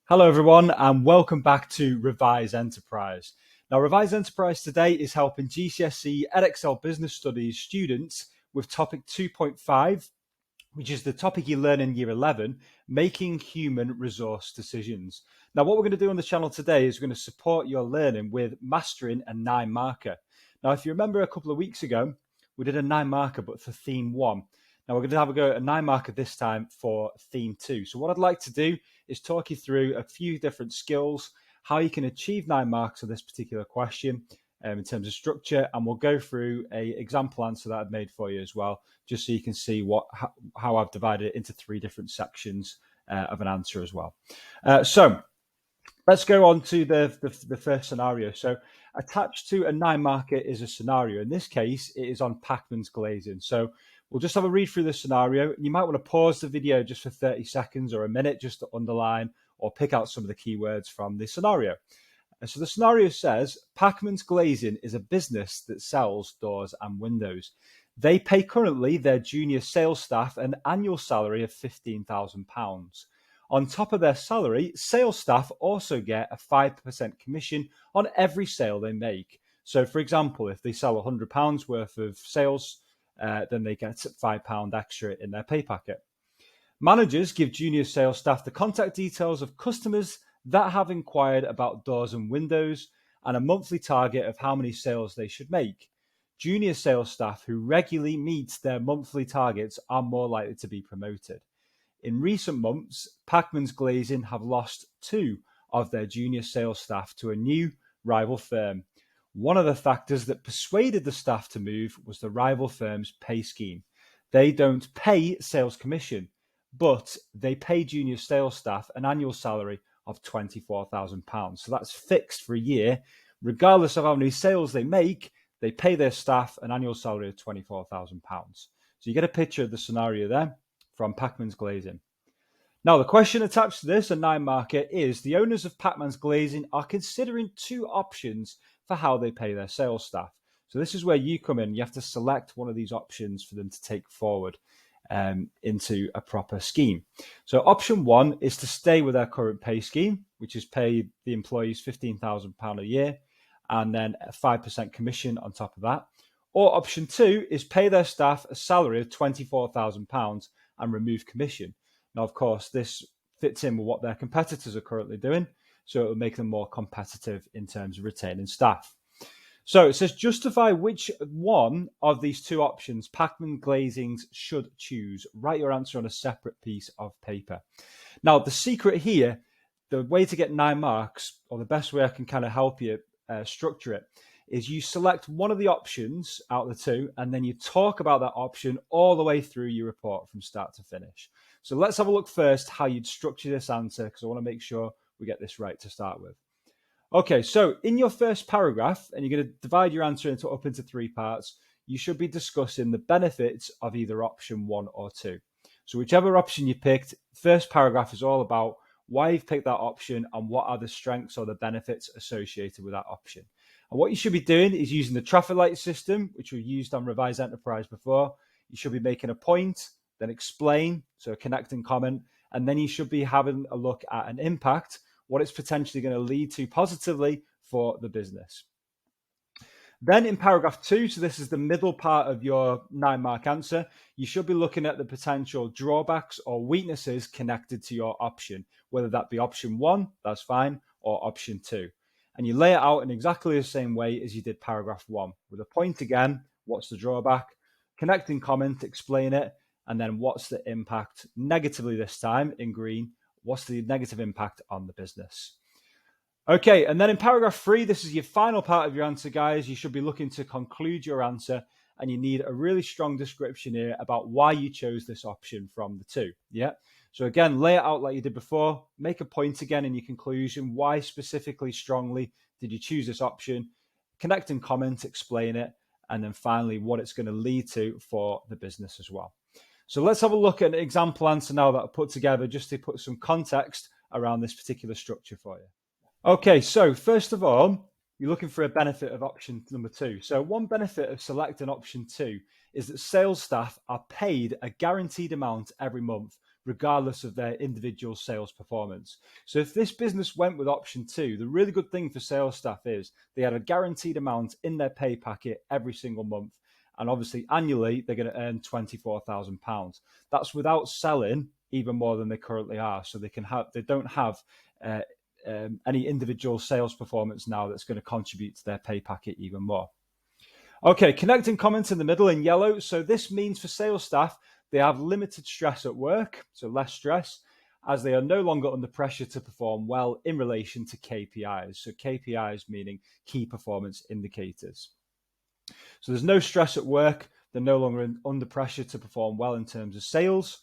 Hello everyone and welcome back to Revise Enterprise. Now Revise Enterprise today is helping GCSE Edexcel Business Studies students with topic 2.5, which is the topic you learn in year 11, making human resource decisions. Now what we're going to do on the channel today is we're going to support your learning with mastering a 9 marker. Now if you remember a couple of weeks ago, we did a 9 marker but for theme 1. Now we're going to have a go at a 9 marker this time for theme 2. So what I'd like to do is talk you through a few different skills, how you can achieve 9 marks on this particular question in terms of structure, and we'll go through a example answer that I've made for you as well, just so you can see how I've divided it into 3 different sections of an answer as well. So let's go on to the first scenario. So attached to a 9 marker is a scenario. In this case, it is on Pacmans Glazing. So we'll just have a read through the scenario. You might want to pause the video just for 30 seconds or a minute just to underline or pick out some of the keywords from the scenario. And so the scenario says, Pacmans Glazing is a business that sells doors and windows. They pay currently their junior sales staff an annual salary of £15,000. On top of their salary, sales staff also get a 5% commission on every sale they make. So for example, if they sell £100 worth of sales, then they get £5 extra in their pay packet. Managers give junior sales staff the contact details of customers that have inquired about doors and windows and a monthly target of how many sales they should make. Junior sales staff who regularly meet their monthly targets are more likely to be promoted. In recent months, Pacmans Glazing have lost 2 of their junior sales staff to a new rival firm. One of the factors that persuaded the staff to move was the rival firm's pay scheme. They don't pay sales commission, but they pay junior sales staff an annual salary of £24,000. So that's fixed for a year. Regardless of how many sales they make, they pay their staff an annual salary of £24,000. So you get a picture of the scenario there from Pacmans Glazing. Now, the question attached to this, a 9 marker, is the owners of Pacmans Glazing are considering 2 options for how they pay their sales staff. So this is where you come in. You have to select one of these options for them to take forward into a proper scheme. So option 1 is to stay with their current pay scheme, which is pay the employees £15,000 a year and then a 5% commission on top of that. Or option 2 is pay their staff a salary of £24,000 and remove commission. Now, of course, this fits in with what their competitors are currently doing, so it will make them more competitive in terms of retaining staff. So it says justify which one of these 2 options Pacmans Glazing should choose. Write your answer on a separate piece of paper. Now, the secret here, the way to get 9 marks, or the best way I can kind of help you structure it, is you select one of the options out of the 2, and then you talk about that option all the way through your report from start to finish. So let's have a look first how you'd structure this answer, because I want to make sure we get this right to start with. Okay, so in your first paragraph, and you're going to divide your answer up into 3 parts, you should be discussing the benefits of either option 1 or 2. So whichever option you picked, first paragraph is all about why you've picked that option and what are the strengths or the benefits associated with that option. And what you should be doing is using the traffic light system, which we've used on Revise Enterprise before. You should be making a point, then explain, so connect and comment, and then you should be having a look at an impact, what it's potentially going to lead to positively for the business. Then in paragraph 2, so this is the middle part of your 9 mark answer, you should be looking at the potential drawbacks or weaknesses connected to your option, whether that be option 1, that's fine, or option 2. And you lay it out in exactly the same way as you did paragraph 1, with a point again, what's the drawback, connect and comment, explain it, and then what's the impact, negatively this time in green, what's the negative impact on the business. Okay, and then in paragraph 3, this is your final part of your answer, guys. You should be looking to conclude your answer, and you need a really strong description here about why you chose this option from the 2. Yeah. So again, lay it out like you did before. Make a point again in your conclusion. Why specifically, strongly did you choose this option? Connect and comment, explain it, and then finally what it's going to lead to for the business as well. So let's have a look at an example answer now that I put together just to put some context around this particular structure for you. Okay, so first of all, you're looking for a benefit of option number 2. So one benefit of selecting option 2 is that sales staff are paid a guaranteed amount every month regardless of their individual sales performance. So if this business went with option 2, the really good thing for sales staff is they had a guaranteed amount in their pay packet every single month. And obviously annually, they're going to earn £24,000. That's without selling even more than they currently are. So they don't have any individual sales performance now that's going to contribute to their pay packet even more. Okay, connect and comment in the middle in yellow. So this means for sales staff, they have limited stress at work, so less stress, as they are no longer under pressure to perform well in relation to KPIs. So KPIs meaning key performance indicators. So there's no stress at work. They're no longer under pressure to perform well in terms of sales.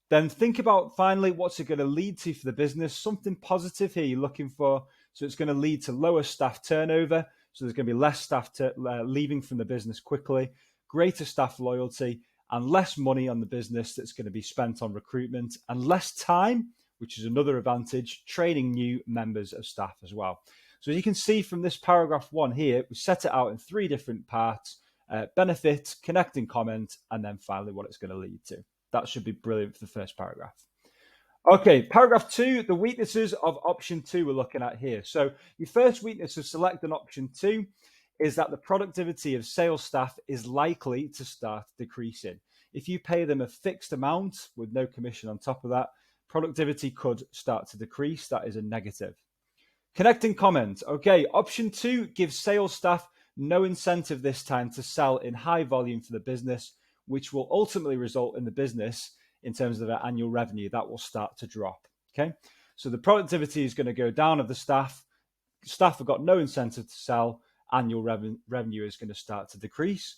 Then think about finally, what's it going to lead to for the business? Something positive here you're looking for. So it's going to lead to lower staff turnover. So there's going to be less staff leaving from the business quickly, greater staff loyalty, and less money on the business that's going to be spent on recruitment, and less time, which is another advantage, training new members of staff as well. So as you can see from this paragraph 1 here, we set it out in 3 different parts: benefit, connect and comment, and then finally what it's going to lead to. That should be brilliant for the first paragraph. Okay, paragraph 2, the weaknesses of option 2 we're looking at here. So your first weakness of selecting option 2 is that the productivity of sales staff is likely to start decreasing. If you pay them a fixed amount with no commission on top of that, productivity could start to decrease. That is a negative. Connect and comment. Okay, option 2 gives sales staff no incentive this time to sell in high volume for the business, which will ultimately result in the business, in terms of their annual revenue, that will start to drop. Okay, so the productivity is going to go down of the staff. Staff have got no incentive to sell. Annual revenue is going to start to decrease.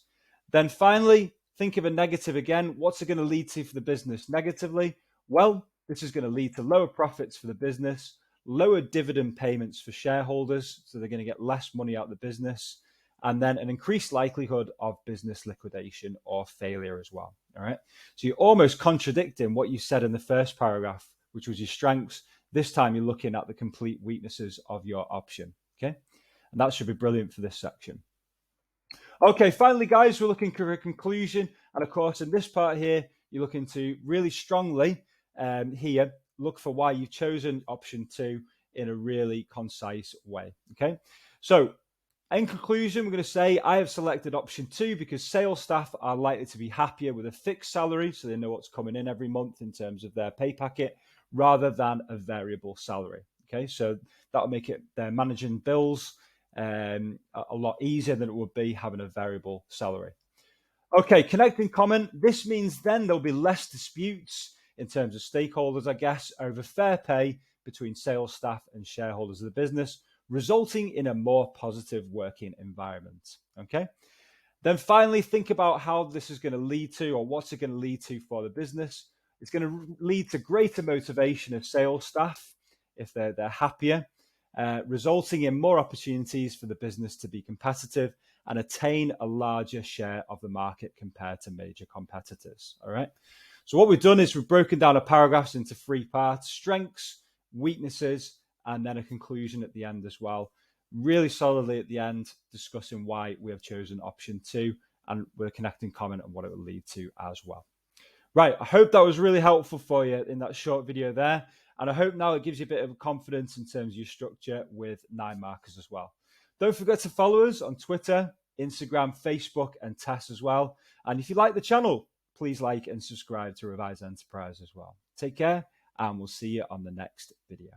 Then finally, think of a negative again. What's it going to lead to for the business negatively? Well, this is going to lead to lower profits for the business, lower dividend payments for shareholders, so they're going to get less money out of the business, and then an increased likelihood of business liquidation or failure as well. All right. So you're almost contradicting what you said in the first paragraph, which was your strengths. This time you're looking at the complete weaknesses of your option. Okay. And that should be brilliant for this section. Okay. Finally, guys, we're looking for a conclusion. And of course, in this part here, you're looking to really strongly here look for why you've chosen option 2 in a really concise way. Okay. So in conclusion, we're going to say I have selected option 2 because sales staff are likely to be happier with a fixed salary, so they know what's coming in every month in terms of their pay packet, rather than a variable salary. Okay, so that'll make it they're managing bills a lot easier than it would be having a variable salary. Okay, connect and comment. This means then there'll be less disputes in terms of stakeholders, I guess, over fair pay between sales staff and shareholders of the business, resulting in a more positive working environment. Okay. Then finally, think about how this is going to lead to, or what's it going to lead to for the business. It's going to lead to greater motivation of sales staff if they're happier, resulting in more opportunities for the business to be competitive and attain a larger share of the market compared to major competitors. All right. So what we've done is we've broken down our paragraphs into 3 parts: strengths, weaknesses, and then a conclusion at the end as well. Really solidly at the end, discussing why we have chosen option 2, and we're connecting comment on what it will lead to as well. Right, I hope that was really helpful for you in that short video there. And I hope now it gives you a bit of confidence in terms of your structure with 9 markers as well. Don't forget to follow us on Twitter, Instagram, Facebook, and TESS as well. And if you like the channel, please like and subscribe to Revise Enterprise as well. Take care, and we'll see you on the next video.